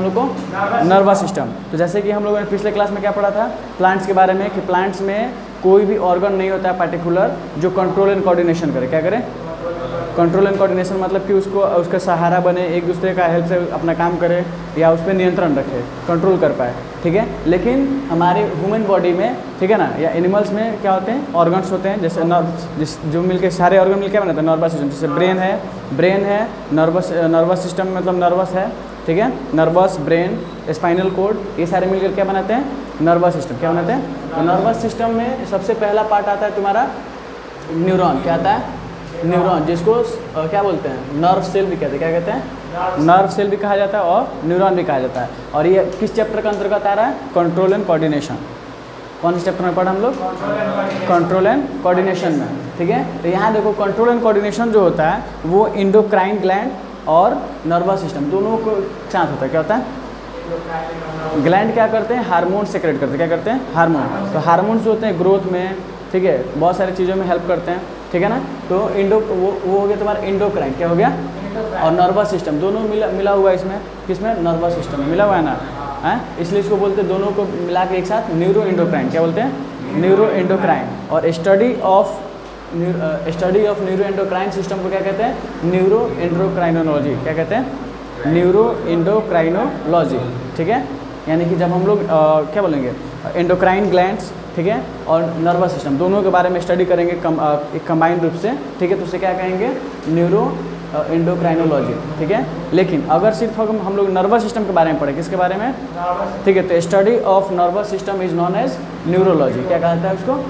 हम लोग को नर्वस सिस्टम। तो जैसे कि हम लोगों ने पिछले क्लास में क्या पढ़ा था प्लांट्स के बारे में, कि प्लांट्स में कोई भी ऑर्गन नहीं होता है पार्टिकुलर जो कंट्रोल एंड कोऑर्डिनेशन करे। क्या करे? कंट्रोल एंड कोऑर्डिनेशन, मतलब कि उसको उसका सहारा बने, एक दूसरे का हेल्प से अपना काम करे या उस पर नियंत्रण रखे, कंट्रोल कर पाए। ठीक है, लेकिन हमारे ह्यूमन बॉडी में, ठीक है ना, या एनिमल्स में क्या होते हैं, ऑर्गन्स होते हैं, जैसे जो मिलके सारे ऑर्गन मिलकर क्या बनाते हैं, नर्वस सिस्टम। जैसे ब्रेन है, नर्वस सिस्टम मतलब नर्वस है, ठीक है, नर्वस, ब्रेन, स्पाइनल कोड, ये सारे मिलकर क्या बनाते हैं, नर्वस सिस्टम। क्या बनाते हैं? तो नर्वस सिस्टम में सबसे पहला पार्ट आता है तुम्हारा न्यूरॉन। क्या आता है? न्यूरॉन, जिसको क्या बोलते हैं, नर्व सेल भी कहते हैं। क्या कहते हैं? नर्व सेल भी कहा जाता है और न्यूरॉन भी कहा जाता है। और ये किस चैप्टर का अंतर्गत आ रहा है? Control and coordination. कौन से चैप्टर में पढ़ा हम लोग? कंट्रोल एंड कोऑर्डिनेशन में। ठीक है, तो यहाँ देखो कंट्रोल एंड कोऑर्डिनेशन जो होता है वो एंडोक्राइन ग्लैंड और नर्वस सिस्टम दोनों को साथ होता है। क्या होता है? ग्लैंड क्या करते हैं, हार्मोन सेक्रेट करते हैं। क्या करते हैं? हार्मोन। तो हार्मोन्स जो होते हैं ग्रोथ में, ठीक है, बहुत सारी चीज़ों में हेल्प करते हैं। ठीक है ना, तो वो हो गया तुम्हारा एंडोक्राइन। क्या हो गया? और नर्वस सिस्टम दोनों मिला हुआ है इसमें। किसमें? नर्वस सिस्टम में मिला हुआ है ना, है, इसलिए इसको बोलते हैं दोनों को मिला के एक साथ न्यूरो एंडोक्राइन। क्या बोलते हैं? Neuro endocrine. और study of neuro endocrine system को क्या कहते हैं? Neuro endocrinology. क्या कहते हैं? Neuro endocrinology. ठीक है, यानी कि जब हम लोग क्या बोलेंगे, एंडोक्राइन ग्लैंड्स, ठीक है, और नर्वस सिस्टम दोनों के बारे में स्टडी करेंगे एक कंबाइंड रूप से। ठीक है, तो उसे क्या कहेंगे? Neuro endocrinology. ठीक है, लेकिन अगर सिर्फ हम लोग नर्वस सिस्टम के बारे में पढ़े, किसके बारे में? ठीक है, तो study of nervous system is known as neurology. क्या कहा जाता है उसको?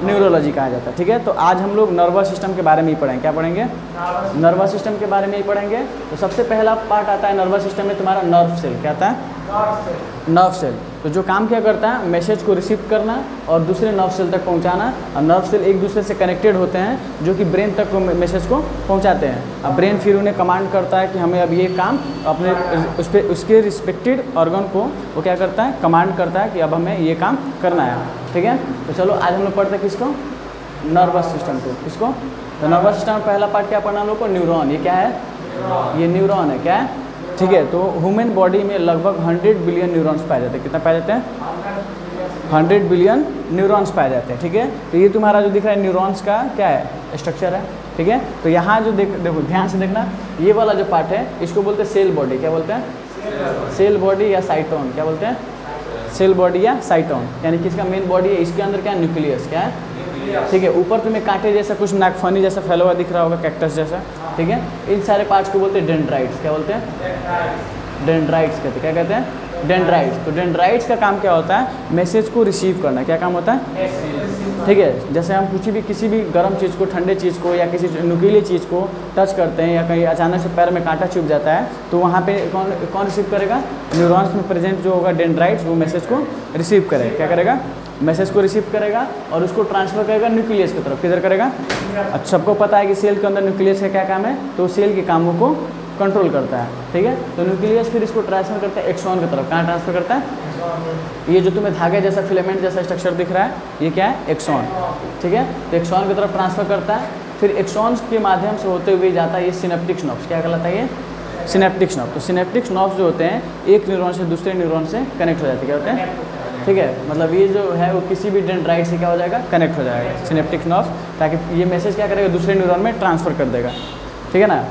न्यूरोलॉजी कहा जाता है। ठीक है, तो आज हम लोग नर्वस सिस्टम के बारे में ही पढ़ेंगे। क्या पढ़ेंगे? नर्वस सिस्टम के बारे में ही पढ़ेंगे। तो सबसे पहला पार्ट आता है नर्वस सिस्टम में तुम्हारा नर्व सेल। क्या आता है? Nerve cell. तो जो काम क्या करता है, मैसेज को रिसीव करना और दूसरे नर्व सेल तक पहुंचाना। और नर्व सेल एक दूसरे से कनेक्टेड होते हैं जो कि ब्रेन तक मैसेज को पहुंचाते हैं। अब ब्रेन फिर उन्हें कमांड करता है कि हमें अब ये काम अपने उसके रिस्पेक्टेड ऑर्गन को वो क्या करता है, कमांड करता है कि अब हमें ये काम करना है। ठीक है, तो चलो आज हम लोग पढ़ते हैं किसको? नर्वस सिस्टम को। किसको? तो नर्वस सिस्टम में पहला पार्ट क्या पढ़ना हम लोग को? न्यूरॉन। ये क्या है? ये न्यूरॉन है। क्या है? ठीक है, तो ह्यूमन बॉडी में लगभग 100 बिलियन न्यूरॉन्स पाए जाते हैं। कितना पाए जाते हैं? 100 बिलियन न्यूरॉन्स पाए जाते हैं। ठीक है, तो ये तुम्हारा जो दिख रहा है न्यूरॉन्स का क्या है, स्ट्रक्चर है। ठीक है, तो यहाँ जो देखो ध्यान से देखना, ये वाला जो पार्ट है इसको बोलते हैं सेल बॉडी। क्या बोलते हैं? सेल बॉडी या साइटोन। क्या बोलते हैं? सेल बॉडी या साइटोन, यानी कि इसका मेन बॉडी है। इसके अंदर क्या है? न्यूक्लियस। क्या है? ठीक है, ऊपर तुम्हें कांटे जैसा कुछ नागफनी जैसा फैला हुआ दिख रहा होगा, कैक्टस जैसा। ठीक है, इन सारे पार्ट्स को बोलते हैं डेंड्राइट्स। क्या बोलते हैं? डेंड्राइट्स कहते हैं। क्या कहते हैं? डेंड्राइट्स। तो डेंड्राइट्स का काम क्या होता है? मैसेज को रिसीव करना। क्या काम होता है? ठीक है, जैसे हम किसी भी गर्म चीज़ को, ठंडे चीज़ को या किसी नुकीली चीज़ को टच करते हैं या कहीं अचानक से पैर में कांटा चुभ जाता है, तो वहाँ पे कौन रिसीव करेगा? न्यूरॉन्स में प्रेजेंट जो होगा डेंड्राइट्स, वो मैसेज को रिसीव करेगा। क्या करेगा? मैसेज को रिसीव करेगा और उसको ट्रांसफर करेगा न्यूक्लियस की तरफ। किधर करेगा? अब सबको पता है कि सेल के अंदर न्यूक्लियस का क्या काम है, तो सेल के कामों को कंट्रोल करता है। ठीक है, तो न्यूक्लियस फिर इसको ट्रांसफर करता है एक्सॉन की तरफ। कहाँ ट्रांसफर करता है? ये जो तुम्हें धागे जैसा फिलामेंट जैसा स्ट्रक्चर दिख रहा है, ये क्या है? एक्सॉन। ठीक है, तो एक्सॉन की तरफ ट्रांसफर करता है, फिर एक्सॉन्स के माध्यम से होते हुए जाता है ये सिनेप्टिक नर्व्स। क्या कहलाता है? ये सिनेप्टिक नर्व। तो सिनेप्टिक नर्व्स जो होते हैं एक न्यूरॉन से दूसरे न्यूरॉन से कनेक्ट हो जाते हैं। क्या होते हैं? ठीक है, मतलब ये जो है वो किसी भी डेंड्राइट से क्या हो जाएगा? कनेक्ट हो जाएगा सिनेप्टिक नर्व, ताकि ये मैसेज क्या करेगा? दूसरे न्यूरॉन में ट्रांसफर कर देगा। ठीक है ना,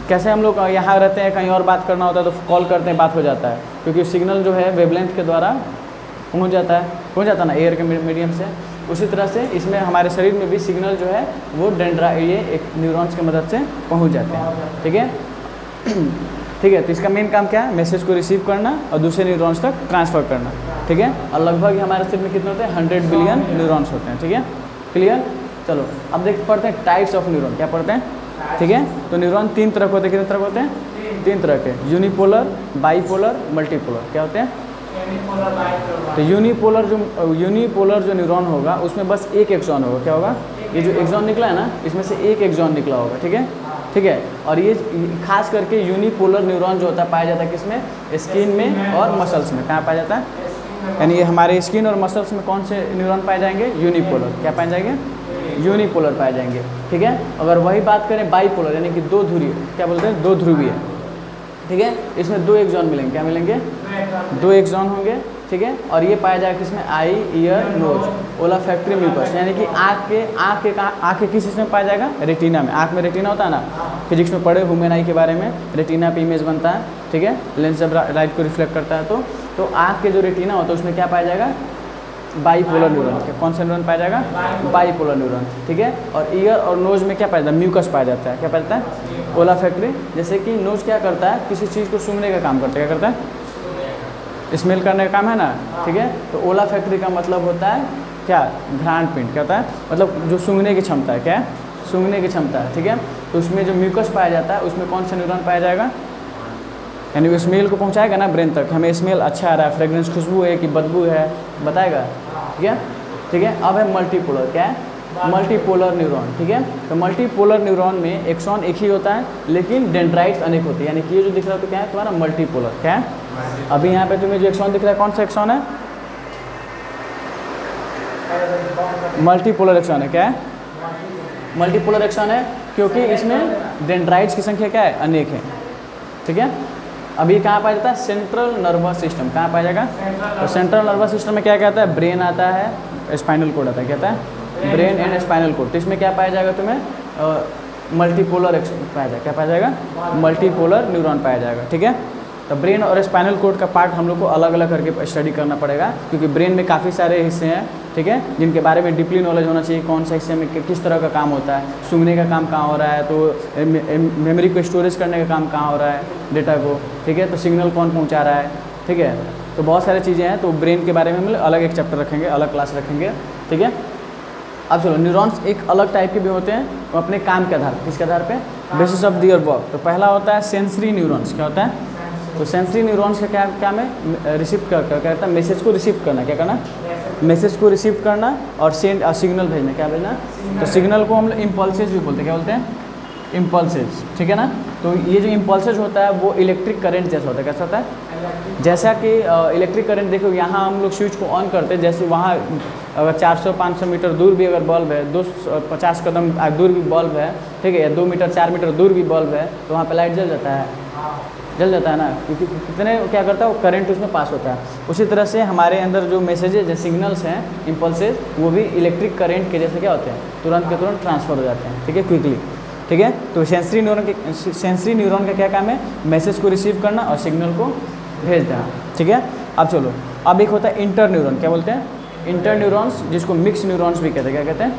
कैसे हम लोग यहाँ रहते हैं, कहीं और बात करना होता है तो कॉल करते हैं, बात हो जाता है, क्योंकि सिग्नल जो है वेवलेंथ के द्वारा पहुँच जाता है ना, एयर के मीडियम से। उसी तरह से इसमें हमारे शरीर में भी सिग्नल जो है वो ये एक न्यूरॉन्स की मदद से पहुँच जाते हैं। ठीक है, ठीक है, तो इसका मेन काम क्या है? मैसेज को रिसीव करना और दूसरे न्यूरॉन्स तक ट्रांसफ़र करना। ठीक है, और लगभग हमारे शरीर में कितने होते हैं? 100 बिलियन न्यूरॉन्स होते हैं। ठीक है, क्लियर। चलो अब पढ़ते हैं टाइप्स ऑफ न्यूरॉन। क्या पढ़ते हैं? ठीक है, तो न्यूरॉन 3 तरह के होते हैं। कितने तरह के होते हैं? 3 तरह के, यूनिपोलर, बाईपोलर, मल्टीपोलर। क्या होते हैं? तो यूनिपोलर जो न्यूरॉन होगा उसमें बस एक एक्सॉन होगा। क्या होगा? ये जो एक्सॉन निकला है ना, इसमें से एक एक्सॉन निकला होगा। ठीक है, ठीक है, और ये खास करके यूनिपोलर न्यूरॉन जो होता है पाया जाता है किसमें? स्किन में और मसल्स में। कहाँ पाया जाता है? यानी ये हमारे स्किन और मसल्स में कौन से न्यूरॉन पाए जाएंगे? यूनिपोलर। क्या पाए जाएंगे? यूनिपोलर पाए जाएंगे। ठीक है, अगर वही बात करें बाईपोलर यानी कि 2 ध्रुवीय, क्या बोलते हैं? 2 ध्रुवीय। ठीक है। इसमें 2 एक्सॉन मिलेंगे, क्या मिलेंगे? 2 एक्सॉन होंगे, ठीक है। और ये पाया जाएगा किसमें? आई, ईयर, नोज, ओलाफैक्टरी म्यूकस, यानी कि आँख के किस इसमें पाया जाएगा? रेटिना में। आँख में रेटिना होता है ना, फिजिक्स में पढ़े ह्यूमन आई के बारे में, रेटिना पे इमेज बनता है, ठीक है। लेंस जब लाइट को रिफ्लेक्ट करता है तो आँख के जो रेटिना होता है उसमें क्या पाया जाएगा? Bipolar neuron. कौन सा न्यूरॉन पाया जाएगा? बाईपोलर न्यूरॉन, ठीक है। और ईयर और नोज में क्या पाया जाता है? म्यूकस पाया जाता है। क्या पाया जाता है? ओलाफैक्टरी। जैसे कि नोज क्या करता है? किसी चीज़ को सूंघने का काम करता है। क्या करता है? स्मेल करने का काम है ना, ठीक है। तो ओलाफैक्टरी का मतलब होता है क्या? घ्राण पिंड। क्या होता है? मतलब जो सूंघने की क्षमता है, क्या है? सूंघने की क्षमता है, ठीक है। तो उसमें जो म्यूकस पाया जाता है उसमें कौन सा न्यूरॉन पाया जाएगा? यानी वो स्मेल को पहुंचाएगा ना ब्रेन तक, हमें स्मेल अच्छा आ रहा है, फ्रेग्रेंस खुशबू है कि बदबू है, बताएगा, ठीक है, ठीक है। अब है मल्टीपोलर। क्या है? मल्टीपोलर न्यूरॉन, ठीक है। तो मल्टीपोलर न्यूरॉन में एक्सॉन एक ही होता है लेकिन डेंड्राइट्स अनेक होती है, यानी कि ये जो दिख रहा है तो क्या है तुम्हारा? मल्टीपोलर। क्या है? अभी यहाँ पे तुम्हें जो एक्सॉन दिख रहा है कौन सा एक्सॉन है? मल्टीपोलर एक्सॉन है। क्या है? मल्टीपोलर एक्सॉन है क्योंकि इसमें डेंड्राइट्स की संख्या क्या है? अनेक है, ठीक है। अभी कहाँ पाया जाता है? Central nervous system. कहाँ पाया जाएगा? तो सेंट्रल नर्वस सिस्टम में क्या कहता है? ब्रेन आता है, स्पाइनल कोड आता है। कहता है ब्रेन एंड स्पाइनल कोड। तो इसमें क्या पाया जाएगा तुम्हें? मल्टीपोलर पाया जाएगा। क्या पाया जाएगा? मल्टीपोलर न्यूरॉन पाया जाएगा, ठीक है। तो ब्रेन और स्पाइनल कोड का पार्ट हम लोग को अलग अलग करके स्टडी करना पड़ेगा क्योंकि ब्रेन में काफ़ी सारे हिस्से हैं, ठीक है, जिनके बारे में डीपली नॉलेज होना चाहिए। कौन सा हिस्से में किस तरह का काम होता है, सूंघने का काम कहाँ हो रहा है, तो मेमोरी को स्टोरेज करने का काम कहाँ हो रहा है, डेटा को, ठीक है, तो सिग्नल कौन पहुँचा रहा है, ठीक है। तो बहुत सारी चीज़ें हैं, तो ब्रेन के बारे में हम अलग एक चैप्टर रखेंगे, अलग क्लास रखेंगे, ठीक है। अब चलो, न्यूरॉन्स एक अलग टाइप के भी होते हैं, वो अपने काम के आधार पर, किसके आधार पे? Basis of their work. तो पहला होता है सेंसरी न्यूरॉन्स। क्या होता है? तो सेंसरी न्यूरॉन्स का क्या में रिसीव क्या करता है? मैसेज को रिसीव करना। क्या करना? मैसेज को रिसीव करना और सेंड सिग्नल भेजना। क्या भेजना? तो सिग्नल को हम लोग इम्पल्सेज भी बोलते हैं। क्या बोलते हैं? इम्पल्सेज, ठीक है ना। तो ये जो इम्पल्सेज होता है वो इलेक्ट्रिक करंट जैसा होता है। कैसा होता है? जैसा कि इलेक्ट्रिक करंट, देखो यहाँ हम लोग स्विच को ऑन करते हैं, जैसे वहाँ अगर 400-500 मीटर दूर भी अगर बल्ब है, 250 कदम दूर भी बल्ब है, ठीक है, या 2 मीटर 4 मीटर दूर भी बल्ब है, तो वहाँ पे लाइट जल जाता है, जल जाता है ना, क्योंकि कितने क्या करता है वो करंट उसमें पास होता है। उसी तरह से हमारे अंदर जो मैसेजेज या सिग्नल्स हैं, इम्पल्सेज, वो भी इलेक्ट्रिक करंट के जैसे क्या होते हैं? तुरंत के तुरंत ट्रांसफर हो जाते हैं, ठीक है, क्विकली, ठीक है। तो सेंसरी न्यूरॉन का क्या काम है? मैसेज को रिसीव करना और सिग्नल को भेज देना, ठीक है। अब चलो, अब एक होता है इंटर न्यूरॉन। क्या बोलते हैं? इंटर न्यूरॉन्स, जिसको मिक्स न्यूरॉन्स भी कहते हैं। क्या कहते हैं?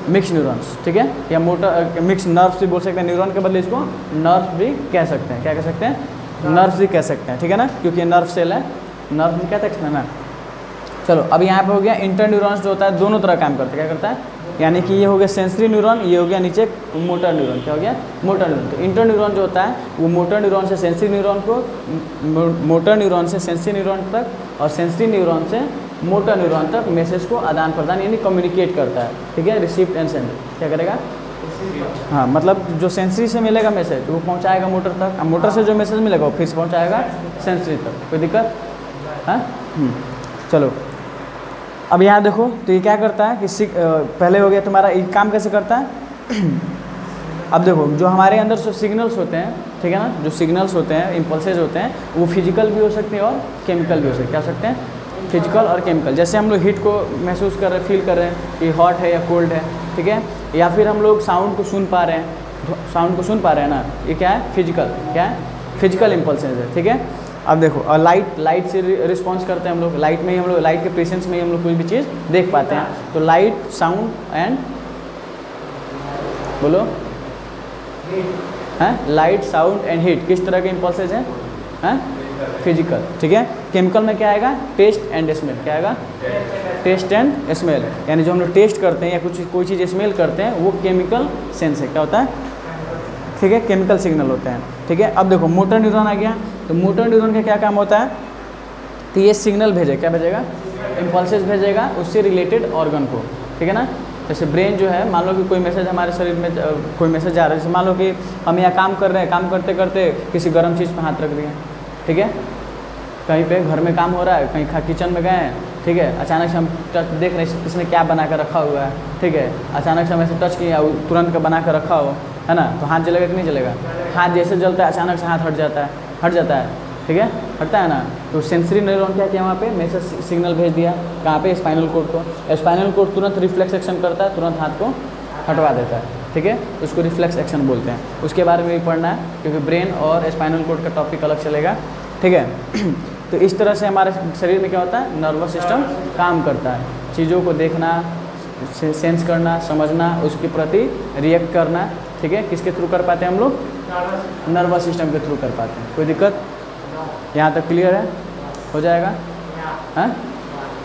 मिक्स न्यूरॉन्स, ठीक है, या मोटर मिक्स नर्व्स भी बोल सकते हैं। न्यूरॉन के बदले इसको नर्व भी कह सकते हैं। क्या कह सकते हैं? नर्व्स भी कह सकते हैं, ठीक है ना, क्योंकि ये नर्व सेल है, नर्व भी कहते हैं ना। चलो, अब यहाँ पे हो गया इंटर न्यूरॉन्स जो होता है दोनों तरह काम करते हैं। क्या करता है? यानी कि ये हो गया सेंसरी न्यूरॉन, ये हो गया नीचे मोटर न्यूरॉन। क्या हो गया? Motor neuron. तो इंटर न्यूरॉन जो होता है वो मोटर न्यूरॉन से सेंसरी न्यूरॉन को, मोटर न्यूरॉन से सेंसरी न्यूरॉन तक और सेंसरी न्यूरॉन से मोटर न्यूरॉन तक मैसेज को आदान प्रदान यानी कम्युनिकेट करता है, ठीक है, रिसीव एंड सेंड। क्या करेगा? हाँ, मतलब जो सेंसरी से मिलेगा मैसेज वो पहुंचाएगा मोटर तक, और मोटर से जो मैसेज मिलेगा वो फिर से पहुंचाएगा सेंसरी तक। कोई दिक्कत? हाँ, चलो, अब यहाँ देखो, तो ये क्या करता है कि पहले हो गया तुम्हारा, ये काम कैसे करता है? अब देखो, जो हमारे अंदर जो सिग्नल्स होते हैं, ठीक है ना, जो सिग्नल्स होते हैं, इम्पल्सेज होते हैं, वो फिजिकल भी हो सकते हैं और केमिकल भी हो सकते हैं। क्या हो सकते हैं? फिजिकल और केमिकल। जैसे हम लोग हीट को महसूस कर रहे हैं, फील कर रहे हैं कि हॉट है या कोल्ड है, ठीक है, या फिर हम लोग साउंड को सुन पा रहे हैं, साउंड को सुन पा रहे हैं ना, ये क्या है? फिजिकल। क्या है? फिजिकल इम्पल्सेज है, ठीक है। अब देखो, और लाइट से रिस्पॉन्स करते हैं हम लोग, लाइट में ही हम लोग, लाइट के प्रेजेंस में ही हम लोग कोई भी चीज़ देख पाते हैं। तो लाइट, साउंड एंड, बोलो, हैं, लाइट, साउंड एंड हीट किस तरह के इम्पल्सेज हैं? हैं, फिजिकल, ठीक है। केमिकल में क्या आएगा? Taste and smell. क्या आएगा? टेस्ट एंड स्मेल, यानी जो हम लोग टेस्ट करते हैं या कोई चीज़ स्मेल करते हैं वो केमिकल सेंस है। क्या होता है? ठीक है, केमिकल सिग्नल होते हैं, ठीक है। अब देखो, मोटर न्यूरॉन आ गया, तो मोटर न्यूरॉन का क्या काम होता है? तो ये सिग्नल भेजे, क्या भेजेगा? इम्पल्सेस भेजेगा उससे रिलेटेड ऑर्गन को, ठीक है ना। जैसे ब्रेन जो है, मान लो कि कोई मैसेज हमारे शरीर में, कोई मैसेज आ रहा है, जैसे मान लो कि हम यहाँ काम कर रहे हैं, काम करते करते किसी गर्म चीज़ पर हाथ रख दिए, ठीक है, कहीं पे घर में काम हो रहा है, कहीं किचन में गए हैं, ठीक है, अचानक से हम टच देख रहे हैं इसने क्या बना कर रखा हुआ है, ठीक है, अचानक से हम ऐसे टच किया, तुरंत का बना कर रखा हो, है ना, तो हाथ जलेगा कि नहीं जलेगा? हाथ जैसे जलता है अचानक से हाथ हट जाता है, हट जाता है, ठीक है, हटता है ना। तो सेंसरी न्यूरॉन क्या किया वहाँ पे मैसेज सिग्नल भेज दिया, कहाँ पे, स्पाइनल कोड को। स्पाइनल कोड तुरंत रिफ्लेक्स एक्शन करता है, तुरंत हाथ को हटवा देता है, ठीक है, उसको रिफ्लेक्स एक्शन बोलते हैं। उसके बारे में भी पढ़ना है क्योंकि ब्रेन और स्पाइनल कोड का टॉपिक अलग चलेगा, ठीक है। तो इस तरह से हमारे शरीर में क्या होता है, नर्वस सिस्टम काम करता है। चीज़ों को देखना, सेंस करना, समझना, उसके प्रति रिएक्ट करना, ठीक है, किसके थ्रू कर पाते हैं हम लोग, नर्वस सिस्टम के थ्रू कर पाते हैं। कोई दिक्कत यहाँ तक क्लियर है, हो जाएगा, हाँ,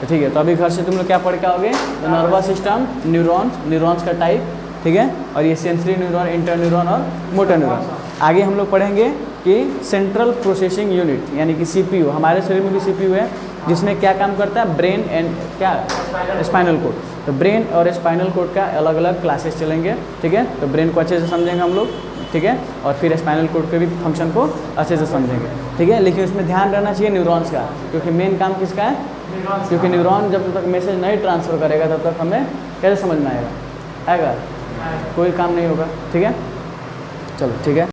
तो ठीक है। तो अभी घर से तुम लोग क्या पढ़ के आओगे, नर्वस सिस्टम, न्यूरॉन्स का टाइप, ठीक है, और ये सेंसरी न्यूरॉन, इंटर न्यूरॉन और मोटर न्यूरॉन। आगे हम लोग पढ़ेंगे कि सेंट्रल प्रोसेसिंग यूनिट यानी कि सीपीयू, हमारे शरीर में भी सीपीयू है जिसमें क्या काम करता है, ब्रेन एंड क्या, स्पाइनल कोड। तो ब्रेन और स्पाइनल कोड का अलग अलग क्लासेस चलेंगे, ठीक है। तो ब्रेन को अच्छे से समझेंगे हम लोग, ठीक है, और फिर स्पाइनल कोड के भी फंक्शन को अच्छे से समझेंगे, ठीक है। लेकिन उसमें ध्यान रहना चाहिए न्यूरॉन्स का, क्योंकि मेन काम किसका है, क्योंकि न्यूरॉन जब तक मैसेज नहीं ट्रांसफ़र करेगा तब तक हमें कैसे समझ में आएगा, कोई काम नहीं होगा, ठीक है। चलो ठीक है।